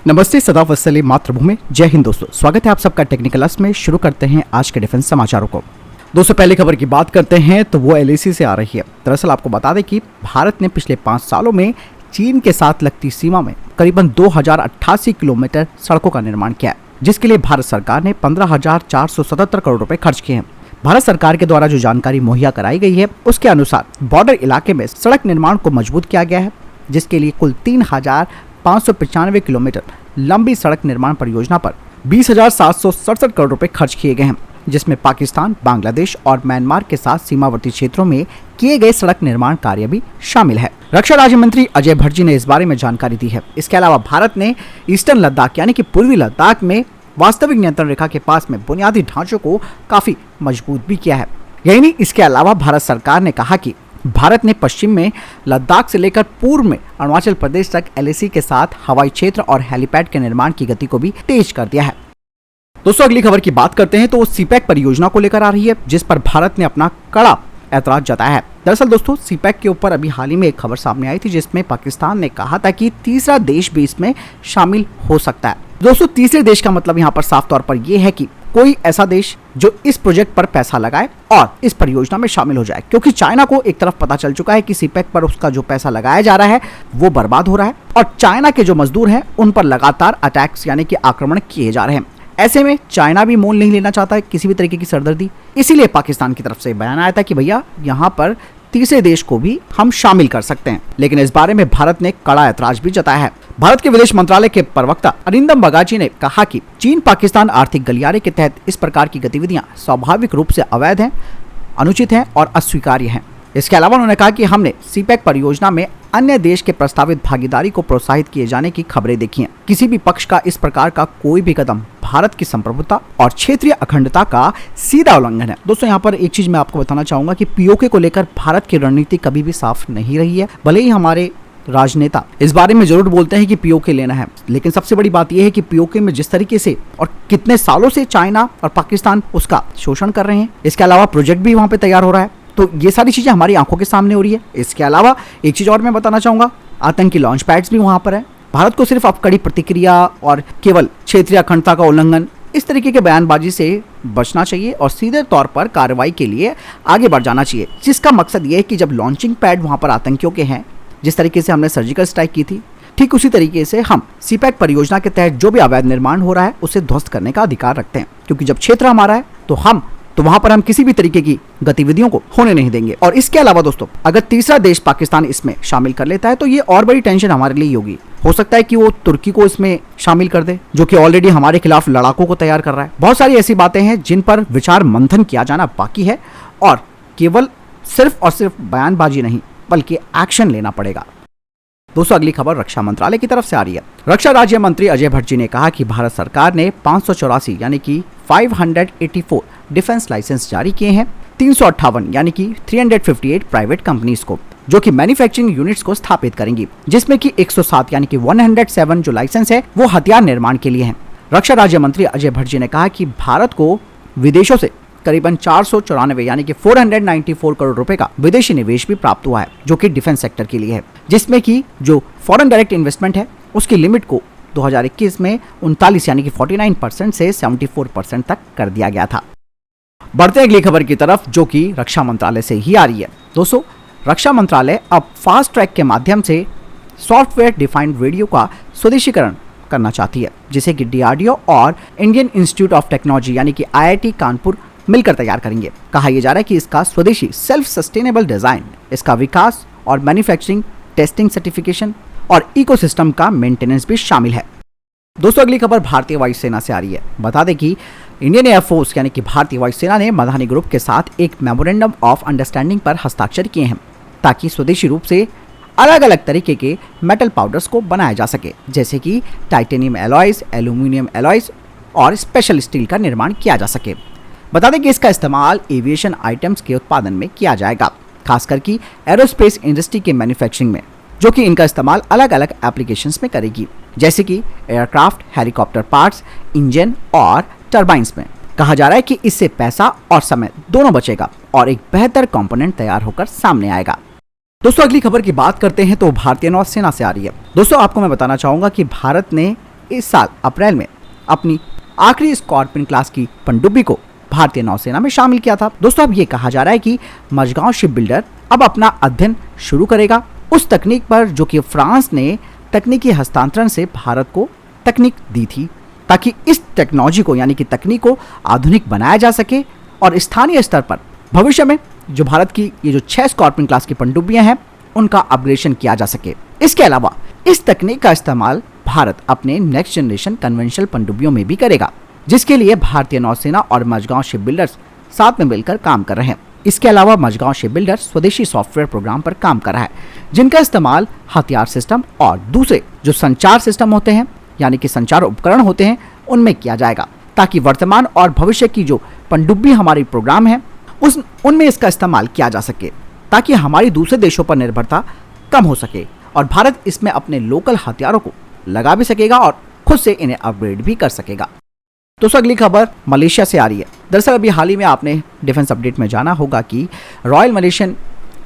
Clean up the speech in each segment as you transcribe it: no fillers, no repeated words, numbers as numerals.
नमस्ते, सदा वत्सले मातृभूमि, जय हिंद दोस्तों। स्वागत है आप सबका टेक्निकल अस में। शुरू करते हैं आज के डिफेंस समाचारों को। दोस्तों पहले खबर की बात करते हैं तो वो LAC से आ रही है। दरअसल आपको बता दें कि भारत ने पिछले 5 सालों में चीन के साथ लगती सीमा में करीबन 2088 किलोमीटर सड़कों का निर्माण किया है, जिसके लिए भारत सरकार ने 15,477 करोड़ रुपए खर्च किए हैं। भारत सरकार के द्वारा जो जानकारी मुहैया कराई गई है उसके अनुसार बॉर्डर इलाके में सड़क निर्माण को मजबूत किया गया है, जिसके लिए कुल 3,595 किलोमीटर लंबी सड़क निर्माण परियोजना पर 20,767 करोड़ रुपए खर्च किए गए हैं, जिसमें पाकिस्तान, बांग्लादेश और म्यांमार के साथ सीमावर्ती क्षेत्रों में किए गए सड़क निर्माण कार्य भी शामिल है। रक्षा राज्य मंत्री अजय भट्ट ने इस बारे में जानकारी दी है। इसके अलावा भारत ने ईस्टर्न लद्दाख यानी कि पूर्वी लद्दाख में वास्तविक नियंत्रण रेखा के पास में बुनियादी ढांचों को काफी मजबूत भी किया है। यही नहीं, इसके अलावा भारत सरकार ने कहा कि भारत ने पश्चिम में लद्दाख से लेकर पूर्व में अरुणाचल प्रदेश तक LAC के साथ हवाई क्षेत्र और हेलीपैड के निर्माण की गति को भी तेज कर दिया है। दोस्तों अगली खबर की बात करते हैं तो वो CPEC परियोजना को लेकर आ रही है, जिस पर भारत ने अपना कड़ा ऐतराज जताया है। दरअसल दोस्तों CPEC के ऊपर अभी हाल ही में एक खबर सामने आई थी, जिसमें पाकिस्तान ने कहा था कि तीसरा देश भी इसमें शामिल हो सकता है। दोस्तों तीसरे देश का मतलब यहाँ पर साफ तौर पर यह है कि कोई ऐसा देश जो इस प्रोजेक्ट पर पैसा लगाए और इस परियोजना में शामिल हो जाए, क्योंकि चाइना को एक तरफ पता चल चुका है कि CPEC पर उसका जो पैसा लगाया जा रहा है वो बर्बाद हो रहा है और चाइना के जो मजदूर हैं उन पर लगातार अटैक्स यानी कि आक्रमण किए जा रहे हैं। ऐसे में चाइना भी मोल नहीं लेना चाहता है किसी भी तरीके की सरदर्दी, इसीलिए पाकिस्तान की तरफ से बयान आया था कि भैया यहाँ पर तीसरे देश को भी हम शामिल कर सकते हैं। लेकिन इस बारे में भारत ने कड़ा ऐतराज भी जताया है। भारत के विदेश मंत्रालय के प्रवक्ता अरिंदम बगाची ने कहा कि चीन पाकिस्तान आर्थिक गलियारे के तहत इस प्रकार की गतिविधियां स्वाभाविक रूप से अवैध हैं, अनुचित हैं और अस्वीकार्य हैं। इसके अलावा उन्होंने कहा कि हमने CPEC परियोजना में अन्य देश के प्रस्तावित भागीदारी को प्रोत्साहित किए जाने की खबरें देखी हैं। किसी भी पक्ष का इस प्रकार का कोई भी कदम भारत की संप्रभुता और क्षेत्रीय अखंडता का सीधा उल्लंघन है। दोस्तों यहाँ पर एक चीज मैं आपको बताना चाहूंगा कि POK को लेकर भारत की रणनीति कभी भी साफ नहीं रही है। भले ही हमारे राजनेता इस बारे में जरूर बोलते हैं कि POK लेना है, लेकिन सबसे बड़ी बात यह है कि POK में जिस तरीके से और कितने सालों से चाइना और पाकिस्तान उसका शोषण कर रहे हैं, इसके अलावा प्रोजेक्ट भी वहां पे तैयार हो रहा है, तो ये सारी चीजें हमारी आंखों के सामने हो रही है। इसके अलावा एक चीज और मैं बताना चाहूंगा, आतंकी लॉन्च पैड्स भी वहां पर है। भारत को सिर्फ अब कड़ी प्रतिक्रिया और केवल क्षेत्रीय अखंडता का उल्लंघन इस तरीके के बयानबाजी से बचना चाहिए और सीधे तौर पर कार्रवाई के लिए आगे बढ़ जाना चाहिए, जिसका मकसद ये है कि जब लॉन्चिंग पैड वहां पर आतंकियों के हैं, जिस तरीके से हमने सर्जिकल स्ट्राइक की थी, ठीक उसी तरीके से हम CPEC परियोजना के तहत जो भी अवैध निर्माण हो रहा है उसे ध्वस्त करने का अधिकार रखते हैं, क्योंकि जब क्षेत्र हमारा है तो वहां पर हम किसी भी तरीके की गतिविधियों को होने नहीं देंगे। और इसके अलावा दोस्तों अगर तीसरा देश पाकिस्तान इसमें शामिल कर लेता है तो ये और बड़ी टेंशन हमारे लिए होगी। हो सकता है कि वो तुर्की को इसमें शामिल कर दे, जो कि ऑलरेडी हमारे खिलाफ लड़ाकों को तैयार कर रहा है। बहुत सारी ऐसी बातें हैं जिन पर विचार मंथन किया जाना बाकी है और केवल सिर्फ और सिर्फ बयानबाजी नहीं बल्कि एक्शन लेना पड़ेगा। दोस्तों अगली खबर रक्षा मंत्रालय की तरफ से आ रही है। रक्षा राज्य मंत्री अजय भट्ट ने कहा कि भारत सरकार ने 584 यानी कि 584 डिफेंस लाइसेंस जारी किए हैं, 358 यानी कि 358 प्राइवेट कंपनीज को, जो कि मैन्युफैक्चरिंग यूनिट्स को स्थापित करेंगी, जिसमें कि 107 यानी कि 107 जो लाइसेंस है वो हथियार निर्माण के लिए हैं। रक्षा राज्य मंत्री अजय भट्ट ने कहा कि भारत को विदेशों से करीबन 494 यानी कि 494 करोड़ रुपए का विदेशी निवेश भी प्राप्त हुआ है, जो कि डिफेंस सेक्टर के लिए है, जिसमें कि जो फॉरेन डायरेक्ट इन्वेस्टमेंट है उसकी लिमिट को 2021 में 39 यानी कि 49% से 74% तक कर दिया गया था। बढ़ते अगली खबर की तरफ, जो कि रक्षा मंत्रालय से ही आ रही है। दोस्तों रक्षा मंत्रालय अब फास्ट ट्रैक के माध्यम से सॉफ्टवेयर डिफाइंड रेडियो का स्वदेशीकरण करना चाहती है, जिसे कि DRDO और इंडियन इंस्टीट्यूट ऑफ टेक्नोलॉजी यानी कि IIT कानपुर मिलकर तैयार करेंगे। कहा यह जा रहा है कि इसका स्वदेशी सेल्फ सस्टेनेबल डिजाइन, इसका विकास और मैन्युफैक्चरिंग, टेस्टिंग, सर्टिफिकेशन और इकोसिस्टम का मेंटेनेंस भी शामिल है। दोस्तों अगली खबर भारतीय वायुसेना से आ रही है। बता दें कि इंडियन एयरफोर्स यानी कि भारतीय वायुसेना ने मधानी ग्रुप के साथ एक मेमोरेंडम ऑफ अंडरस्टैंडिंग पर हस्ताक्षर किए हैं, ताकि स्वदेशी रूप से अलग अलग तरीके के मेटल पाउडर्स को बनाया जा सके, जैसे कि टाइटेनियम एलॉयज, एल्यूमिनियम एलॉयज और स्पेशल स्टील का निर्माण किया जा सके। बता दें कि इसका इस्तेमाल एविएशन आइटम्स के उत्पादन में किया जाएगा, खासकर कि एरोस्पेस इंडस्ट्री के मैन्युफैक्चरिंग में, जो कि इनका इस्तेमाल अलग अलग एप्लीकेशंस में करेगी, जैसे कि एयरक्राफ्ट, हेलीकॉप्टर पार्ट्स, इंजन और टरबाइंस में। कहा जा रहा है कि इससे पैसा और समय दोनों बचेगा और एक बेहतर कंपोनेंट तैयार होकर सामने आएगा। दोस्तों अगली खबर की बात करते हैं तो भारतीय नौसेना से आ रही है। दोस्तों आपको मैं बताना चाहूंगा कि भारत ने इस साल अप्रैल में अपनी आखिरी स्कॉर्पियन क्लास की पनडुब्बी को भारतीय नौसेना में शामिल किया था। दोस्तों अब ये कहा जा रहा है कि मझगांव शिप बिल्डर अब अपना अध्ययन शुरू करेगा उस तकनीक पर जो कि फ्रांस ने तकनीकी हस्तांतरण से भारत को तकनीक दी थी, ताकि इस टेक्नोलॉजी को यानी कि तकनीक को आधुनिक बनाया जा सके और स्थानीय स्तर पर भविष्य में जो भारत की ये जो 6 स्कॉर्पियन क्लास की पनडुब्बियां हैं उनका अपग्रेडेशन किया जा सके। इसके अलावा इस तकनीक का इस्तेमाल भारत अपने नेक्स्ट जनरेशन कन्वेंशनल पनडुब्बियों में भी करेगा, जिसके लिए भारतीय नौसेना और मझगांव शिप बिल्डर्स साथ में मिलकर काम कर रहे हैं। इसके अलावा मझगांव शिप बिल्डर्स स्वदेशी सॉफ्टवेयर प्रोग्राम पर काम कर रहा है, जिनका इस्तेमाल हथियार सिस्टम और दूसरे जो संचार सिस्टम होते हैं यानी कि संचार उपकरण होते हैं उनमें किया जाएगा, ताकि वर्तमान और भविष्य की जो पनडुब्बी हमारी प्रोग्राम है उनमें इसका इस्तेमाल किया जा सके, ताकि हमारी दूसरे देशों पर निर्भरता कम हो सके और भारत इसमें अपने लोकल हथियारों को लगा भी सकेगा और खुद से इन्हें अपग्रेड भी कर सकेगा। दोस्तों अगली खबर मलेशिया से आ रही है। दरअसल अभी हाल ही में आपने डिफेंस अपडेट में जाना होगा कि royal Malaysian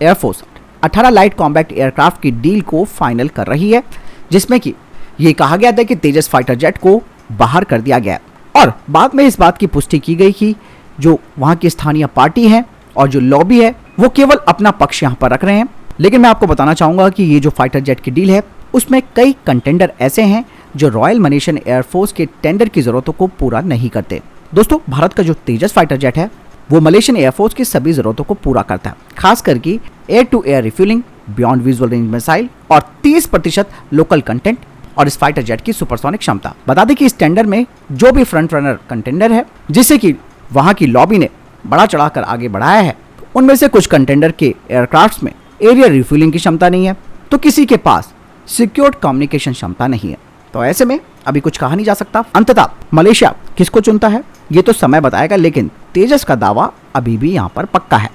air force 18 light combat aircraft की डील को फाइनल कर रही है, जिसमें कि ये कहा गया था कि तेजस फाइटर जेट को बाहर कर दिया गया और बाद में इस बात की पुष्टि की गई कि जो वहाँ की स्थानीय पार्टी है और जो लॉबी है वो केवल अपना पक्ष यहाँ पर रख रहे हैं। लेकिन मैं आपको बताना चाहूँगा कि ये जो फाइटर जेट की डील है उसमें कई कंटेंडर ऐसे हैं जो रॉयल मलेशियन एयरफोर्स के टेंडर की जरूरतों को पूरा नहीं करते। दोस्तों भारत का जो तेजस फाइटर जेट है वो मलेशियन एयरफोर्स की सभी जरूरतों को पूरा करता है, खास करके air to air refuelling, beyond visual range missile और 30% लोकल कंटेंट और इस फाइटर जेट की सुपरसोनिक क्षमता। बता दें कि इस टेंडर में जो भी फ्रंट रनर कंटेंडर है जिससे कि वहां की लॉबी ने बड़ा चढ़ाकर आगे बढ़ाया है, उनमें से कुछ कंटेंडर के एयरक्राफ्ट्स में एरियर रिफ्यूलिंग की क्षमता नहीं है, तो किसी के पास सिक्योर्ड कम्युनिकेशन क्षमता नहीं है। तो ऐसे में अभी कुछ कहा नहीं जा सकता। अंततः मलेशिया किसको चुनता है ये तो समय बताएगा, लेकिन तेजस का दावा अभी भी यहाँ पर पक्का है।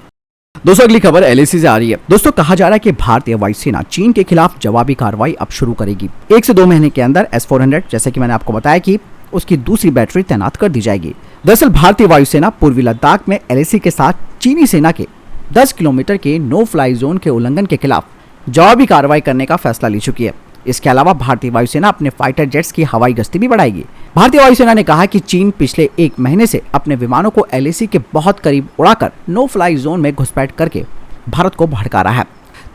दोस्तों अगली खबर एलएसी से आ रही है। दोस्तों कहा जा रहा है कि भारतीय वायुसेना चीन के खिलाफ जवाबी कार्रवाई अब शुरू करेगी। 1 से 2 महीने के अंदर S-400 जैसे कि मैंने आपको बताया कि उसकी दूसरी बैटरी तैनात कर दी जाएगी। दरअसल भारतीय वायुसेना पूर्वी लद्दाख में एलएसी के साथ चीनी सेना के 10 किलोमीटर के नो फ्लाई जोन के उल्लंघन के खिलाफ जवाबी कार्रवाई करने का फैसला ले चुकी है। इसके अलावा भारतीय वायुसेना अपने फाइटर जेट्स की हवाई गश्ती भी बढ़ाएगी। भारतीय वायुसेना ने कहा कि चीन पिछले 1 महीने से अपने विमानों को एलएसी के बहुत करीब उड़ाकर नो फ्लाई जोन में घुसपैठ करके भारत को भड़का रहा है।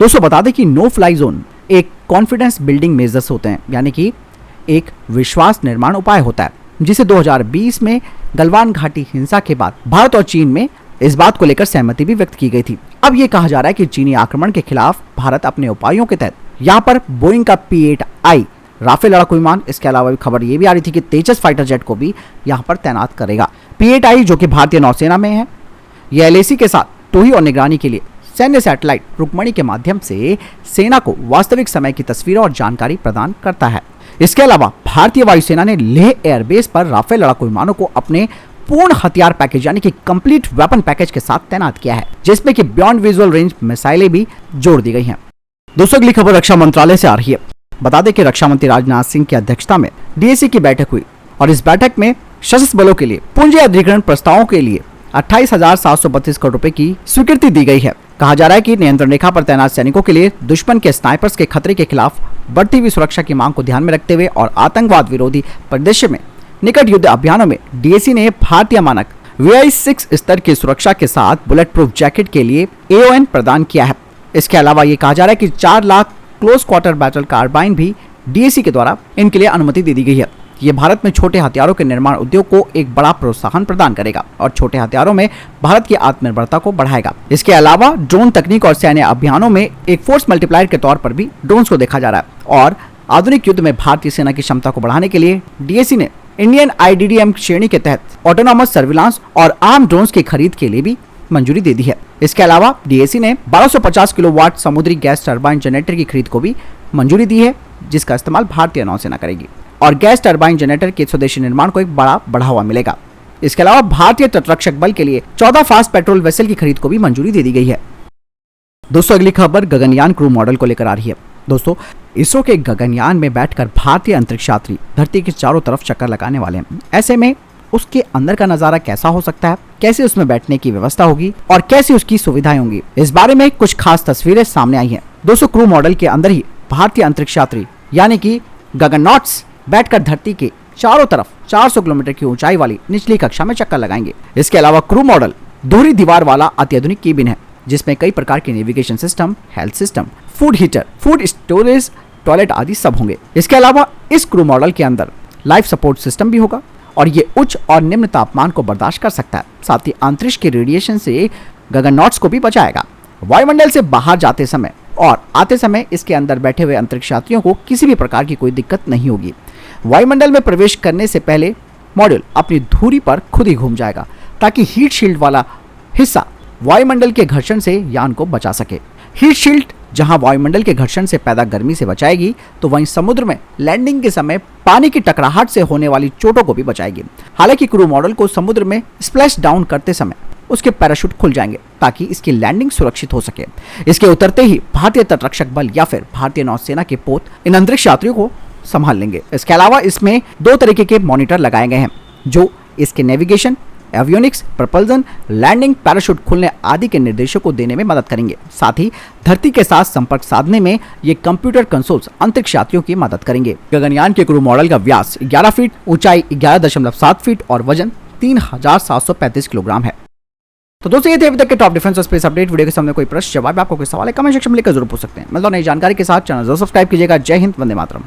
दोस्तों बता दें कि नो फ्लाई जोन एक कॉन्फिडेंस बिल्डिंग मेजर्स होते हैं, यानी कि एक विश्वास निर्माण उपाय होता है, जिसे 2020 में गलवान घाटी हिंसा के बाद भारत और चीन में इस बात को लेकर सहमति भी व्यक्त की गई थी। अब ये कहा जा रहा है कि चीनी आक्रमण के खिलाफ भारत अपने उपायों के तहत यहाँ पर बोइंग का P-8I राफेल लड़ाकू विमान, इसके अलावा भी खबर ये भी आ रही थी कि तेजस फाइटर जेट को भी यहाँ पर तैनात करेगा। P-8I जो कि भारतीय नौसेना में है, यह एलएसी के साथ टोही और निगरानी के लिए सैन्य सैटेलाइट रुक्मणी के माध्यम से सेना को वास्तविक समय की तस्वीरें और जानकारी प्रदान करता है। इसके अलावा भारतीय वायुसेना ने लेह एयरबेस पर राफेल लड़ाकू विमानों को अपने पूर्ण हथियार पैकेज यानी कि कंप्लीट वेपन पैकेज के साथ तैनात किया है, जिसमें कि बियॉन्ड विजुअल रेंज मिसाइलें भी जोड़ दी गई हैं। दोस्तों अगली खबर रक्षा मंत्रालय से आ रही है। बता दें कि रक्षा मंत्री राजनाथ सिंह की अध्यक्षता में डीएसी की बैठक हुई और इस बैठक में सशस्त्र बलों के लिए पूंजी अधिग्रहण प्रस्तावों के लिए 28,732 करोड़ रुपए की स्वीकृति दी गई है। कहा जा रहा है कि नियंत्रण रेखा पर तैनात सैनिकों के लिए दुश्मन के स्नाइपर्स के खतरे के खिलाफ बढ़ती हुई सुरक्षा की मांग को ध्यान में रखते हुए और आतंकवाद विरोधी परिदृश्य में निकट युद्ध अभियानों में डीएसी ने भारतीय मानक VI-6 स्तर की सुरक्षा के साथ बुलेट प्रूफ जैकेट के लिए AON प्रदान किया है। इसके अलावा ये कहा जा रहा है कि 4 lakh close quarter battle carbine भी डीएसी के द्वारा इनके लिए अनुमति दे दी गई है। ये भारत में छोटे हथियारों के निर्माण उद्योग को एक बड़ा प्रोत्साहन प्रदान करेगा और छोटे हथियारों में भारत की आत्मनिर्भरता को बढ़ाएगा। इसके अलावा ड्रोन तकनीक और सैन्य अभियानों में एक फोर्स मल्टीप्लायर के तौर पर भी ड्रोन्स को देखा जा रहा है और आधुनिक युद्ध में भारतीय सेना की क्षमता को बढ़ाने के लिए डीएसी ने इंडियन IDDM श्रेणी के तहत ऑटोनॉमस सर्विलांस और आर्म ड्रोन्स की खरीद के लिए भी मंजूरी दे दी है। इसके अलावा डीएसी ने 1250 किलोवाट समुद्री गैस टरबाइन जनरेटर की खरीद को भी मंजूरी दी है, जिसका इस्तेमाल भारतीय नौसेना करेगी और गैस टरबाइन जनरेटर के स्वदेशी निर्माण को एक बड़ा बढ़ावा मिलेगा। इसके अलावा भारतीय तटरक्षक बल के लिए 14 फास्ट पेट्रोल वेसल की खरीद को भी मंजूरी दे दी गई है। दोस्तों अगली खबर गगनयान क्रू मॉडल को लेकर आ रही है। दोस्तों इसरो के गगनयान में बैठकर भारतीय अंतरिक्ष यात्री धरती के चारों तरफ चक्कर लगाने वाले हैं। ऐसे में उसके अंदर का नजारा कैसा हो सकता है, कैसे उसमें बैठने की व्यवस्था होगी और कैसे उसकी सुविधाएं होंगी, इस बारे में कुछ खास तस्वीरें सामने आई हैं। दोस्तों क्रू मॉडल के अंदर ही भारतीय अंतरिक्ष यात्री यानी कि गगननॉट्स बैठकर धरती के चारों तरफ 400 किलोमीटर की ऊंचाई वाली निचली कक्षा में चक्कर लगाएंगे। इसके अलावा क्रू मॉडल दोहरी दीवार वाला अत्याधुनिक केबिन है, जिसमें कई प्रकार के navigation system, health system, food heater, food storage, toilet आदि सब होंगे। इसके अलावा इस क्रू मॉडल के अंदर लाइफ सपोर्ट सिस्टम भी होगा और ये उच्च और निम्न तापमान को बर्दाश्त कर सकता है। साथ ही अंतरिक्ष के रेडिएशन से गगननॉट्स को भी बचाएगा। वायुमंडल से बाहर जाते समय और आते समय इसके अंदर बैठे हुए अंतरिक्ष यात्रियों को किसी भी प्रकार की कोई दिक्कत नहीं होगी। वायुमंडल में प्रवेश करने से पहले मॉड्यूल अपनी धुरी पर खुद ही घूम जाएगा, ताकि हीट शील्ड वाला हिस्सा वायुमंडल के घर्षण से यान को बचा सके। हीट शील्ड जहां वायुमंडल के घर्षण से पैदा गर्मी से बचाएगी, तो वहीं समुद्र में लैंडिंग के समय पानी की टकराहट से होने वाली चोटों को भी बचाएगी। हालांकि क्रू मॉडल को समुद्र में स्प्लैश डाउन करते समय उसके पैराशूट खुल जाएंगे, ताकि इसकी लैंडिंग सुरक्षित हो सके। इसके उतरते ही भारतीय तटरक्षक बल या फिर भारतीय नौसेना के पोत इन अंतरिक्ष यात्रियों को संभाल लेंगे। इसके अलावा इसमें 2 तरीके के मॉनिटर लगाए गए हैं, जो इसके navigation, avionics, propulsion, landing, parachute खुलने आदि के निर्देशों को देने में मदद करेंगे। साथ ही धरती के साथ संपर्क साधने में ये कंप्यूटर कंसोल्स अंतरिक्ष यात्रियों की मदद करेंगे। गगनयान के क्रू मॉडल का व्यास 11 फीट, ऊंचाई 11.7 फीट और वजन 3735 किलोग्राम है। तो दोस्तों, ये थे अभी तक के टॉप डिफेंस और स्पेस अपडेट। वीडियो के सामने कोई प्रश्न, जवाब, आपको कोई सवाल है, कमेंट सेक्शन में लिखकर जरूर पूछ सकते हैं। मिलता हूं नई जानकारी के साथ। चैनल जरूर सब्सक्राइब कीजिएगा। जय हिंद, वंदे मातरम।